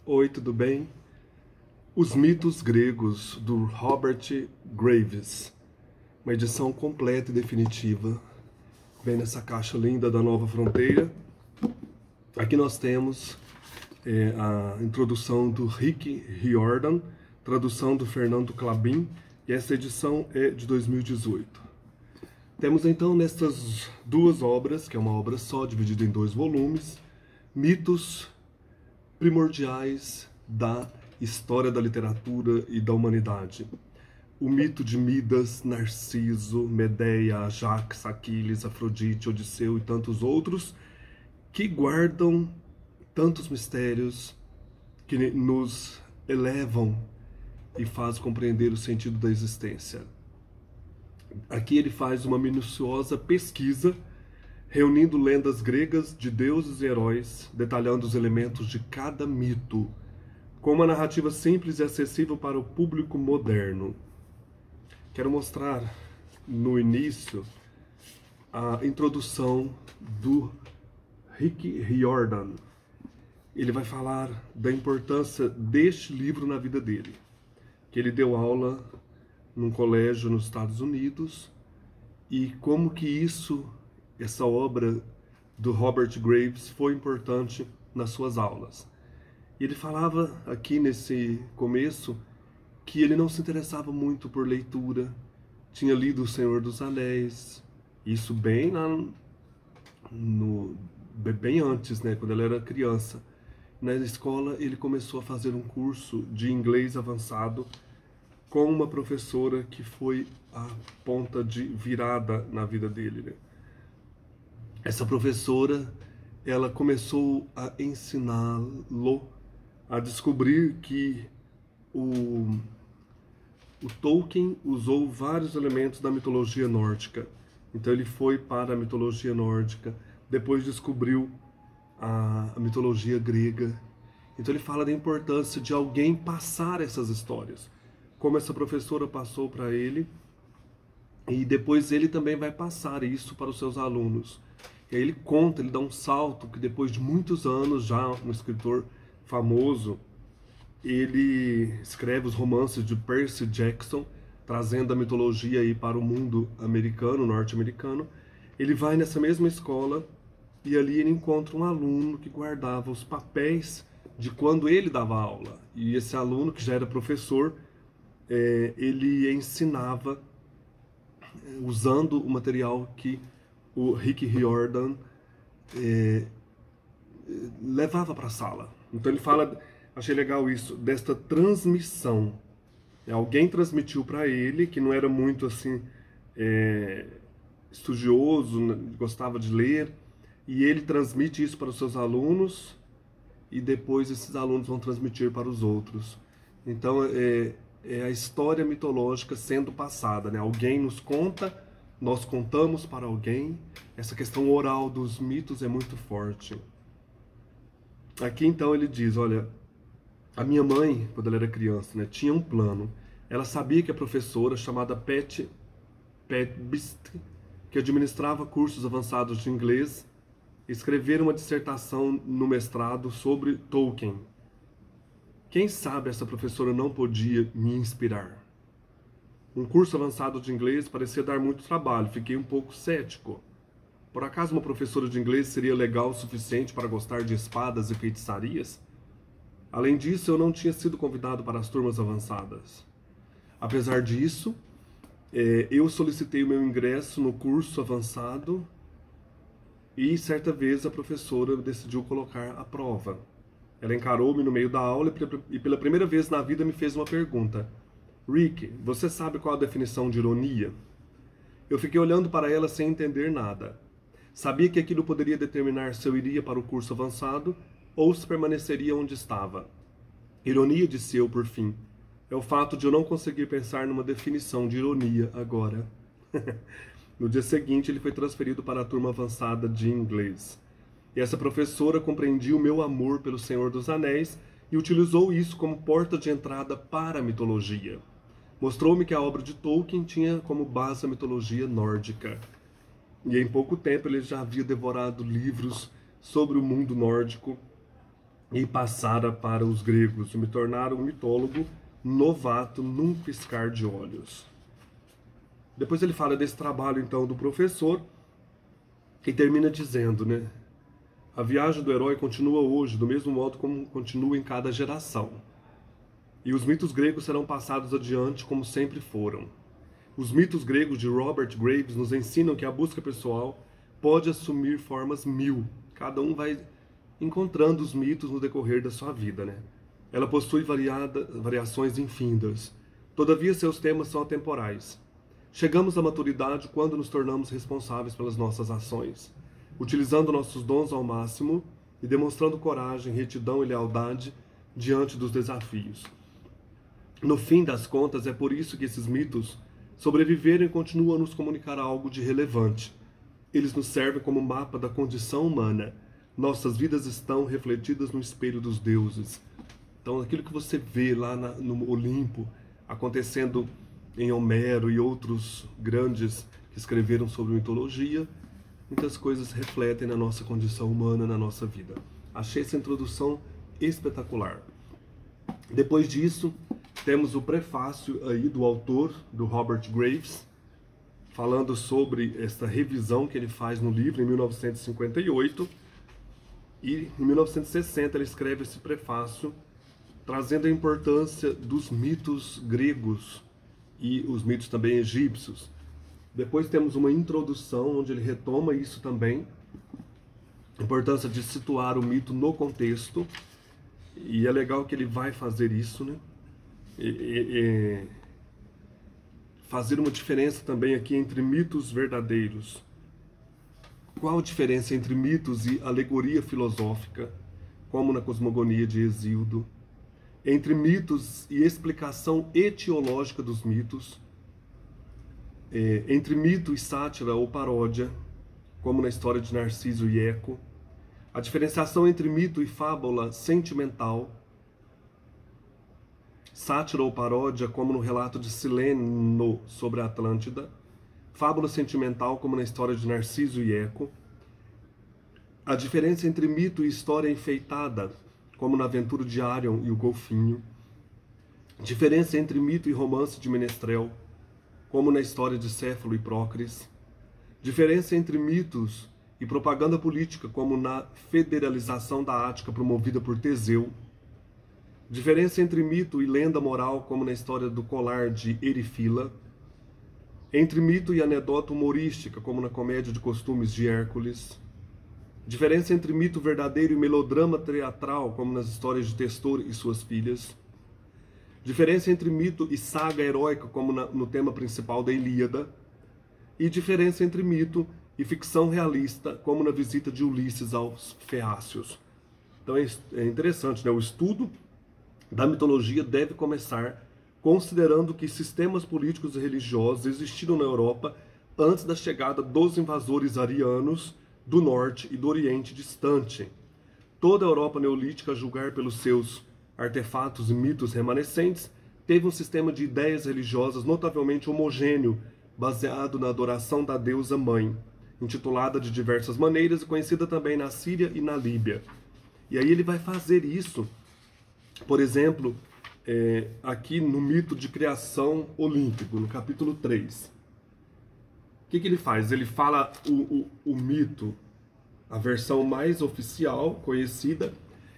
Oi, tudo bem? Os mitos gregos, do Robert Graves. Uma edição completa e definitiva. Vem nessa caixa linda da Nova Fronteira. Aqui nós temos a introdução do Rick Riordan, tradução do Fernando Clabin, e essa edição é de 2018. Temos então nestas duas obras, que é uma obra só, dividida em 2 volumes, mitos primordiais da história da literatura e da humanidade. O mito de Midas, Narciso, Medeia, Ajax, Aquiles, Afrodite, Odisseu e tantos outros, que guardam tantos mistérios que nos elevam e faz compreender o sentido da existência. Aqui ele faz uma minuciosa pesquisa, reunindo lendas gregas de deuses e heróis, detalhando os elementos de cada mito, com uma narrativa simples e acessível para o público moderno. Quero mostrar no início a introdução do Rick Riordan. Ele vai falar da importância deste livro na vida dele, que ele deu aula num colégio nos Estados Unidos, e como que essa obra do Robert Graves foi importante nas suas aulas. Ele falava aqui nesse começo que ele não se interessava muito por leitura, tinha lido O Senhor dos Anéis, isso bem bem antes, né, quando ele era criança. Na escola ele começou a fazer um curso de inglês avançado com uma professora que foi a ponta de virada na vida dele, né? Essa professora, ela começou a ensiná-lo a descobrir que o Tolkien usou vários elementos da mitologia nórdica. Então ele foi para a mitologia nórdica, depois descobriu a mitologia grega. Então ele fala da importância de alguém passar essas histórias, como essa professora passou para ele, e depois ele também vai passar isso para os seus alunos. E aí ele conta, ele dá um salto, que depois de muitos anos, já um escritor famoso, ele escreve os romances de Percy Jackson, trazendo a mitologia aí para o mundo americano, norte-americano. Ele vai nessa mesma escola e ali ele encontra um aluno que guardava os papéis de quando ele dava aula. E esse aluno, que já era professor, ele ensinava usando o material que o Rick Riordan levava para a sala. Então ele fala, achei legal isso, desta transmissão. Alguém transmitiu para ele, que não era muito assim estudioso, gostava de ler, e ele transmite isso para os seus alunos, e depois esses alunos vão transmitir para os outros. Então é a história mitológica sendo passada, né? Alguém nos conta, nós contamos para alguém. Essa questão oral dos mitos é muito forte. Aqui então ele diz, olha, a minha mãe, quando ela era criança, né, tinha um plano. Ela sabia que a professora, chamada Pat Bist, que administrava cursos avançados de inglês, escrevera uma dissertação no mestrado sobre Tolkien. Quem sabe essa professora não podia me inspirar? Um curso avançado de inglês parecia dar muito trabalho, fiquei um pouco cético. Por acaso uma professora de inglês seria legal o suficiente para gostar de espadas e feitiçarias? Além disso, eu não tinha sido convidado para as turmas avançadas. Apesar disso, eu solicitei o meu ingresso no curso avançado e certa vez a professora decidiu colocar a prova. Ela encarou-me no meio da aula e pela primeira vez na vida me fez uma pergunta. Rick, você sabe qual a definição de ironia? Eu fiquei olhando para ela sem entender nada. Sabia que aquilo poderia determinar se eu iria para o curso avançado ou se permaneceria onde estava. Ironia, disse eu por fim, é o fato de eu não conseguir pensar numa definição de ironia agora. No dia seguinte, ele foi transferido para a turma avançada de inglês. E essa professora compreendia o meu amor pelo Senhor dos Anéis e utilizou isso como porta de entrada para a mitologia. Mostrou-me que a obra de Tolkien tinha como base a mitologia nórdica. E em pouco tempo ele já havia devorado livros sobre o mundo nórdico e passara para os gregos, e me tornara um mitólogo novato num piscar de olhos. Depois ele fala desse trabalho, então, do professor, que termina dizendo, né? A viagem do herói continua hoje, do mesmo modo como continua em cada geração. E os mitos gregos serão passados adiante como sempre foram. Os mitos gregos de Robert Graves nos ensinam que a busca pessoal pode assumir formas 1000. Cada um vai encontrando os mitos no decorrer da sua vida, né? Ela possui variações infindas. Todavia, seus temas são atemporais. Chegamos à maturidade quando nos tornamos responsáveis pelas nossas ações, utilizando nossos dons ao máximo e demonstrando coragem, retidão e lealdade diante dos desafios. No fim das contas, é por isso que esses mitos sobreviveram e continuam a nos comunicar algo de relevante. Eles nos servem como mapa da condição humana. Nossas vidas estão refletidas no espelho dos deuses. Então, aquilo que você vê lá no Olimpo, acontecendo em Homero e outros grandes que escreveram sobre mitologia, muitas coisas refletem na nossa condição humana, na nossa vida. Achei essa introdução espetacular. Depois disso, temos o prefácio aí do autor, do Robert Graves, falando sobre essa revisão que ele faz no livro em 1958. E em 1960 ele escreve esse prefácio, trazendo a importância dos mitos gregos e os mitos também egípcios. Depois temos uma introdução onde ele retoma isso também, a importância de situar o mito no contexto, e é legal que ele vai fazer isso, né? Fazer uma diferença também aqui entre mitos verdadeiros. Qual a diferença entre mitos e alegoria filosófica, como na cosmogonia de Hesíodo? Entre mitos e explicação etiológica dos mitos, entre mito e sátira ou paródia, como na história de Narciso e Eco, a diferenciação entre mito e fábula sentimental, sátira ou paródia, como no relato de Sileno sobre a Atlântida, fábula sentimental, como na história de Narciso e Eco, a diferença entre mito e história enfeitada, como na aventura de Arion e o Golfinho, diferença entre mito e romance de Menestrel, como na história de Céfalo e Prócris, diferença entre mitos e propaganda política, como na federalização da Ática promovida por Teseu, diferença entre mito e lenda moral, como na história do colar de Erifila, entre mito e anedota humorística, como na comédia de costumes de Hércules, diferença entre mito verdadeiro e melodrama teatral, como nas histórias de Testor e suas filhas, diferença entre mito e saga heróica, como no tema principal da Ilíada, e diferença entre mito e ficção realista, como na visita de Ulisses aos Feácios. Então é interessante, né? O estudo da mitologia deve começar considerando que sistemas políticos e religiosos existiram na Europa antes da chegada dos invasores arianos do norte e do oriente distante. Toda a Europa neolítica, a julgar pelos seus artefatos e mitos remanescentes, teve um sistema de ideias religiosas notavelmente homogêneo, baseado na adoração da deusa mãe, intitulada de diversas maneiras e conhecida também na Síria e na Líbia. E aí ele vai fazer isso, por exemplo, aqui no mito de criação olímpico, no capítulo 3. O que ele faz? Ele fala o mito, a versão mais oficial, conhecida,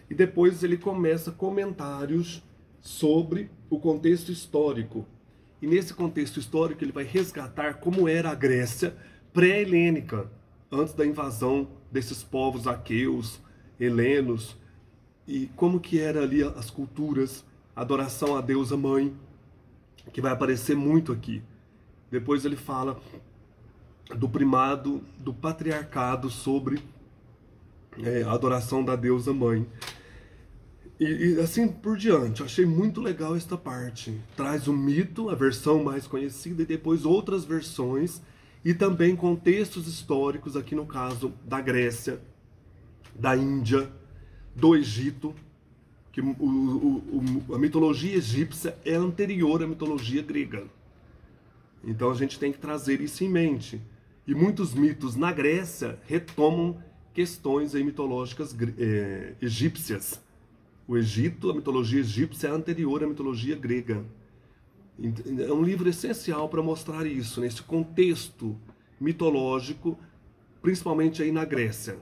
e depois ele começa comentários sobre o contexto histórico. E nesse contexto histórico ele vai resgatar como era a Grécia pré-helênica, antes da invasão desses povos aqueus, helenos, e como que era ali as culturas, a adoração à deusa mãe, que vai aparecer muito aqui. Depois ele fala do primado, do patriarcado sobre a adoração da deusa mãe. E assim por diante. Achei muito legal esta parte. Traz o mito, a versão mais conhecida, e depois outras versões, e também contextos históricos, aqui no caso da Grécia, da Índia, do Egito, que a mitologia egípcia é anterior à mitologia grega. Então a gente tem que trazer isso em mente. E muitos mitos na Grécia retomam questões aí mitológicas egípcias. O Egito, a mitologia egípcia é anterior à mitologia grega. É um livro essencial para mostrar isso, nesse contexto mitológico, principalmente aí na Grécia,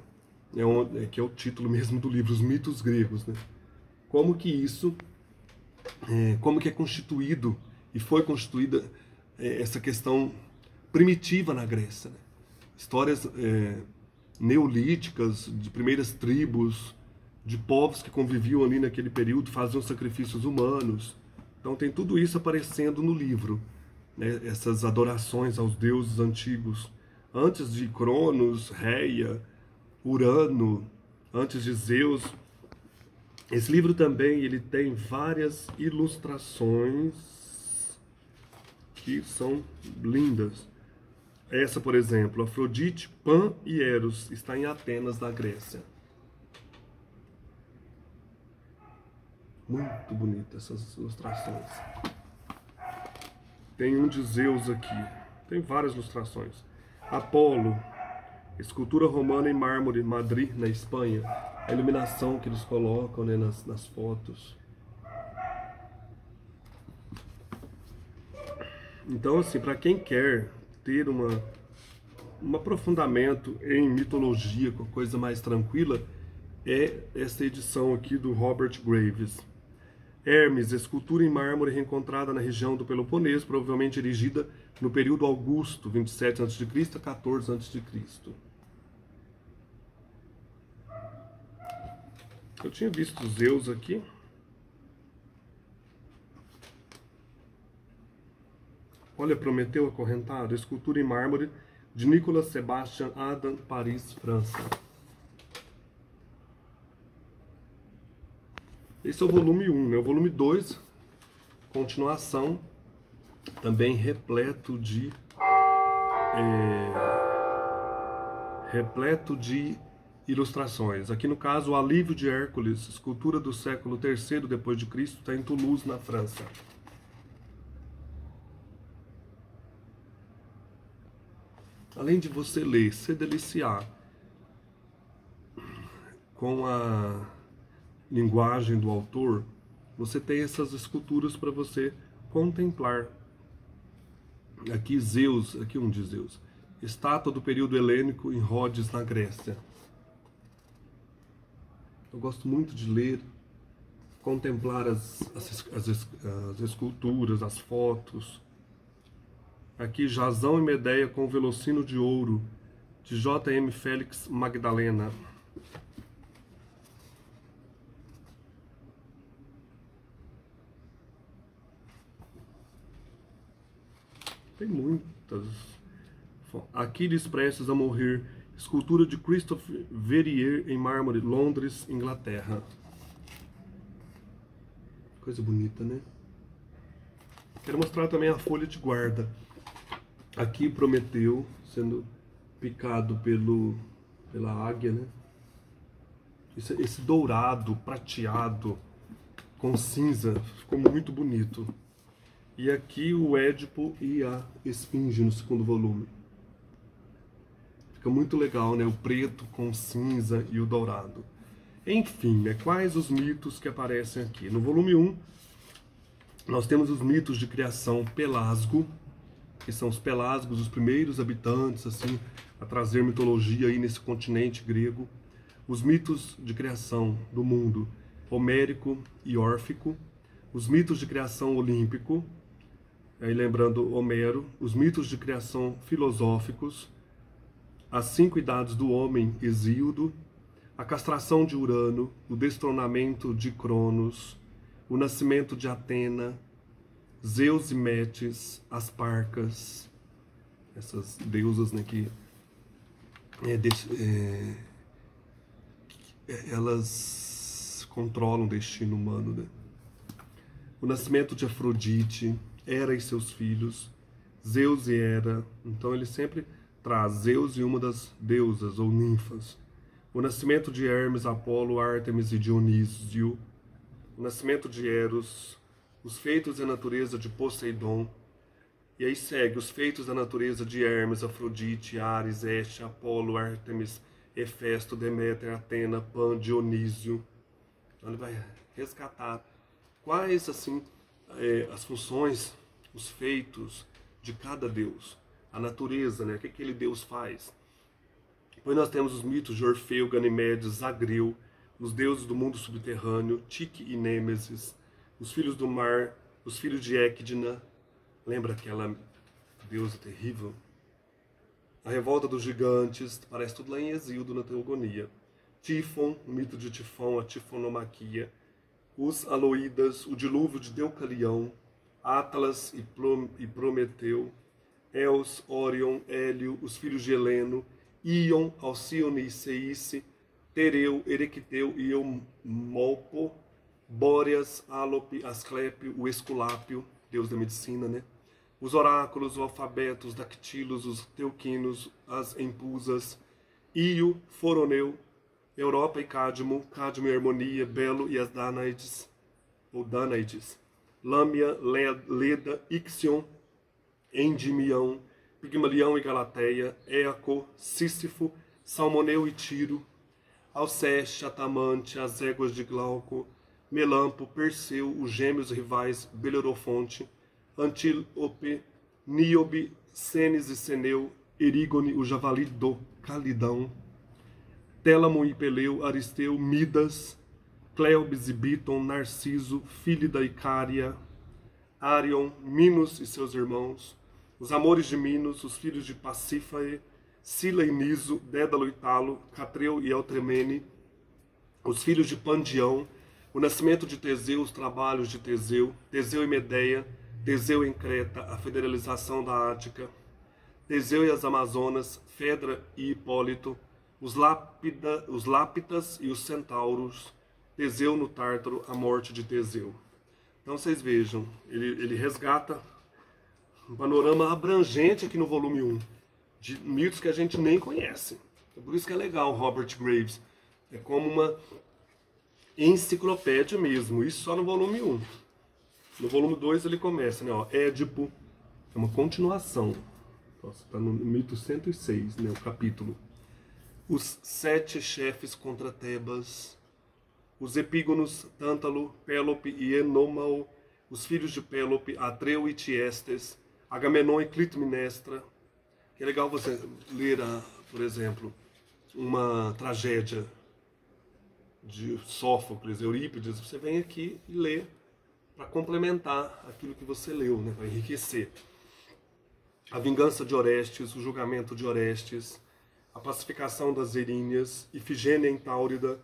que é o título mesmo do livro, Os Mitos Gregos, né? Como que isso, como que é constituído e foi constituída essa questão primitiva na Grécia, né? Histórias neolíticas, de primeiras tribos, de povos que conviviam ali naquele período, faziam sacrifícios humanos. Então tem tudo isso aparecendo no livro, né? Essas adorações aos deuses antigos, antes de Cronos, Reia, Urano, antes de Zeus. Esse livro também ele tem várias ilustrações que são lindas. Essa, por exemplo, Afrodite, Pan e Eros, está em Atenas, na Grécia. Muito bonita essas ilustrações. Tem um de Zeus aqui. Tem várias ilustrações. Apolo, escultura romana em mármore, Madrid, na Espanha. A iluminação que eles colocam, né, nas fotos. Então, assim, para quem quer ter um aprofundamento em mitologia, com coisa mais tranquila, é essa edição aqui do Robert Graves. Hermes, escultura em mármore reencontrada na região do Peloponeso, provavelmente erigida no período Augusto, 27 a.C. a 14 a.C. Eu tinha visto Zeus aqui. Olha, Prometeu acorrentado, escultura em mármore de Nicolas Sebastian Adam, Paris, França. Esse é o volume 1, né? O volume 2, continuação, também repleto de ilustrações. Aqui no caso, o Alívio de Hércules, escultura do século III depois de Cristo, está em Toulouse, na França. Além de você ler, se deliciar com a linguagem do autor, você tem essas esculturas para você contemplar. Aqui Zeus, aqui um de Zeus, estátua do período helênico em Rhodes, na Grécia. Eu gosto muito de ler, contemplar as esculturas, as fotos. Aqui Jasão e Medeia com Velocino de Ouro, de J.M. Félix Magdalena. Tem muitas. Aquiles prestes a morrer, escultura de Christophe Verrier em mármore, Londres, Inglaterra. Coisa bonita, né? Quero mostrar também a folha de guarda. Aqui Prometeu sendo picado pela águia, né? Esse dourado, prateado, com cinza, ficou muito bonito. E aqui o Édipo e a Esfinge no segundo volume. Fica muito legal, né? O preto com cinza e o dourado. Enfim, né? Quais os mitos que aparecem aqui? No volume 1, nós temos os mitos de criação Pelasgo, que são os Pelasgos, os primeiros habitantes, assim, a trazer mitologia aí nesse continente grego. Os mitos de criação do mundo homérico e órfico. Os mitos de criação olímpico, aí lembrando Homero. Os mitos de criação filosóficos. As 5 idades do homem, Hesíodo. A castração de Urano. O destronamento de Cronos. O nascimento de Atena. Zeus e Metis, as Parcas, essas deusas, né, que elas controlam o destino humano, né? O nascimento de Afrodite, Hera e seus filhos, Zeus e Hera. Então ele sempre traz Zeus e uma das deusas ou ninfas. O nascimento de Hermes, Apolo, Ártemis e Dionísio. O nascimento de Eros. Os feitos da natureza de Poseidon. E aí segue os feitos da natureza de Hermes, Afrodite, Ares, Hestia, Apolo, Ártemis, Hefesto, Deméter, Atena, Pan, Dionísio. Então ele vai resgatar quais assim as funções, os feitos de cada deus, a natureza, né? O que aquele deus faz. Depois nós temos os mitos de Orfeu, Ganimedes, Zagreu, os deuses do mundo subterrâneo, Tique e Nêmesis, os filhos do mar, os filhos de Equidna, lembra aquela deusa terrível? A revolta dos gigantes, parece tudo lá em Hesíodo, na Teogonia. Tifon, o mito de Tifon, a tifonomaquia, os Aloídas, o dilúvio de Deucalião, Atlas e Prometeu, Eos, Órion, Hélio, os filhos de Heleno, Íon, Alcíone e Ceice, Tereu, Erecteu e Eumolpo, Bóreas, Álope, Asclépio, o Esculápio, deus da medicina, né? Os oráculos, o alfabeto, os dactilos, os teuquinos, as empusas, Io, Foroneu, Europa e Cádmo, Cádmo e Harmonia, Belo e as Danaides, ou Danaides, Lâmia, Leda, Ixion, Endimião, Pigmalião e Galateia, Éaco, Sísifo, Salmoneu e Tiro, Alceste, Atamante, as éguas de Glauco, Melampo, Perseu, os gêmeos rivais, Belerofonte, Antílope, Níobe, Cenes e Ceneu, Erígone, o javali do Calidão, Télamo e Peleu, Aristeu, Midas, Cleobes e Biton, Narciso, Fílida e Cária, Arion, Minos e seus irmãos, os amores de Minos, os filhos de Pacífae, Sila e Niso, Dédalo e Talo, Catreu e Altremene, os filhos de Pandião, o nascimento de Teseu, os trabalhos de Teseu, Teseu e Medeia, Teseu em Creta, a federalização da Ática, Teseu e as Amazonas, Fedra e Hipólito, os Lápitas e os Centauros, Teseu no Tártaro, a morte de Teseu. Então vocês vejam, ele resgata um panorama abrangente aqui no volume 1, de mitos que a gente nem conhece. É por isso que é legal Robert Graves. É como uma enciclopédia mesmo, isso só no volume 1. No volume 2 ele começa, né? Ó, Édipo, é uma continuação. Está no mito 106, né? O capítulo. Os 7 chefes contra Tebas, os epígonos, Tântalo, Pélope e Enômao, os filhos de Pélope, Atreu e Tiestes, Agamenon e Clitemnestra. Que é legal você ler, por exemplo, uma tragédia de Sófocles, Eurípides, você vem aqui e lê para complementar aquilo que você leu, né, para enriquecer. A vingança de Orestes, o julgamento de Orestes, a pacificação das Eríneas, Ifigênia em Táurida,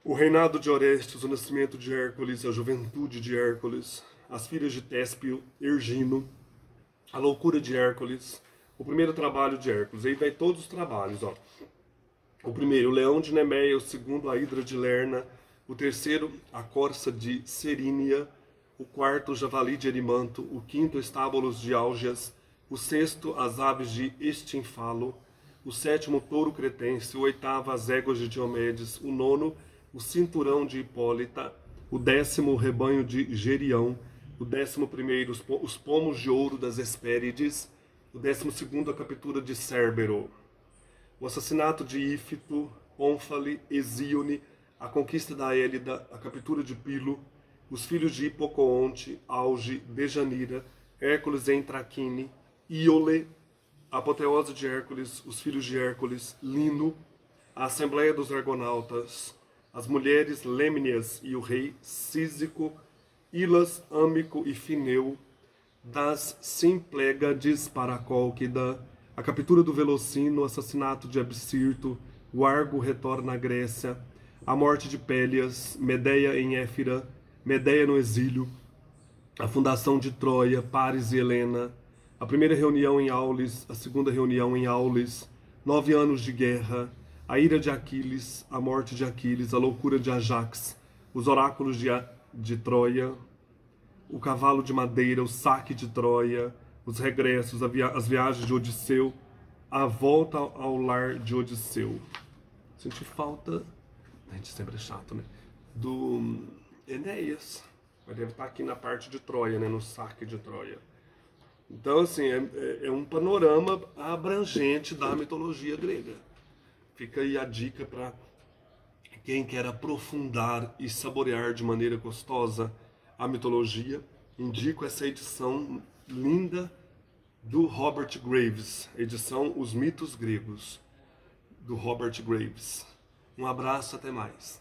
o reinado de Orestes, o nascimento de Hércules, a juventude de Hércules, as filhas de Téspio, Ergino, a loucura de Hércules, o primeiro trabalho de Hércules. Aí vai todos os trabalhos, ó. O primeiro, o leão de Nemeia, o segundo, a hidra de Lerna, o terceiro, a corça de Serínia, o quarto, o javali de Erimanto, o quinto, estábulos de Álgias, o sexto, as aves de Estinfalo, o sétimo, o touro cretense, o oitavo, as éguas de Diomedes, o nono, o cinturão de Hipólita, o décimo, o rebanho de Gerião, o 11º, os pomos de ouro das Hespérides, o 12º, a captura de Cérbero, o assassinato de Ífito, Ônfale, Hesíone, a conquista da Élida, a captura de Pilo, os filhos de Hipocoonte, Auge, Dejanira, Hércules em Traquine, Iole, a apoteose de Hércules, os filhos de Hércules, Lino, a assembleia dos argonautas, as mulheres Lêmnias e o rei Císico, Ilas, Âmico e Fineu, das Simplégades para a Cólquida, a captura do Velocino, o assassinato de Absirto, o Argo retorna à Grécia, a morte de Pélias, Medeia em Éfira, Medeia no exílio, a fundação de Troia, Paris e Helena, a primeira reunião em Aulis, a segunda reunião em Aulis, 9 anos de guerra, a ira de Aquiles, a morte de Aquiles, a loucura de Ajax, os oráculos de Troia, o cavalo de madeira, o saque de Troia, os regressos, as viagens de Odisseu, a volta ao lar de Odisseu. Senti falta, a gente sempre é chato, né? Do Enéas, mas deve estar aqui na parte de Troia, né? No saque de Troia. Então, assim, é um panorama abrangente da mitologia grega. Fica aí a dica para Quem quer aprofundar e saborear de maneira gostosa a mitologia, indico essa edição linda do Robert Graves, edição Os Mitos Gregos, do Robert Graves. Um abraço, até mais.